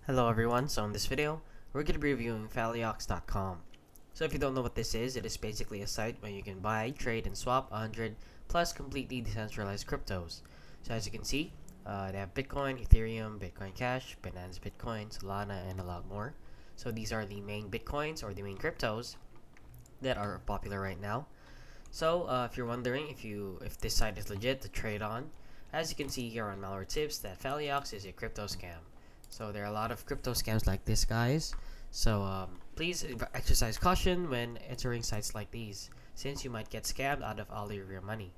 Hello everyone, so in this video, we're going to be reviewing Faliox.com. So if you don't know what this is, it is basically a site where you can buy, trade, and swap 100 plus completely decentralized cryptos. So as you can see, they have Bitcoin, Ethereum, Bitcoin Cash, Binance Bitcoin, Solana, and a lot more. So these are the main Bitcoins or the main cryptos that are popular right now. So if you're wondering if this site is legit to trade on, as you can see here on Malware Tips, that Faliox is a crypto scam. So there are a lot of crypto scams like this, guys. So please exercise caution when entering sites like these, since you might get scammed out of all of your money.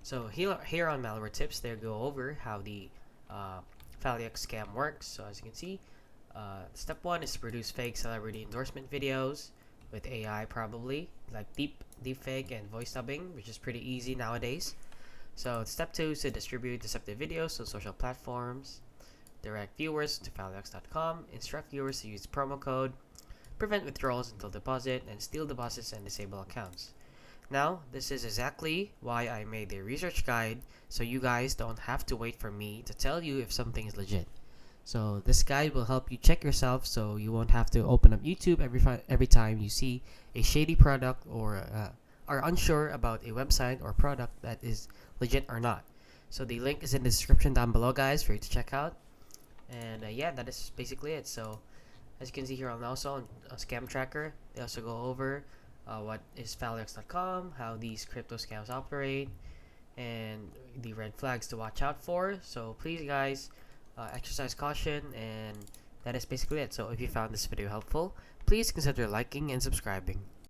So here on Malware Tips, they go over how the Faliox scam works. So as you can see, step one is to produce fake celebrity endorsement videos with AI, probably like deep fake and voice dubbing, which is pretty easy nowadays. So step two is to distribute deceptive videos on social platforms, direct viewers to Faliox.com, instruct viewers to use promo code, prevent withdrawals until deposit, and steal deposits and disable accounts. Now, this is exactly why I made a research guide, so you guys don't have to wait for me to tell you if something is legit. So this guide will help you check yourself, so you won't have to open up YouTube every time you see a shady product or are unsure about a website or product that is legit or not. So the link is in the description down below, guys, for you to check out. And yeah, that is basically it. So as you can see here on Scam Tracker, they also go over what is Faliox.com, how these crypto scams operate, and the red flags to watch out for. So please, guys, exercise caution, and that is basically it. So if you found this video helpful, please consider liking and subscribing.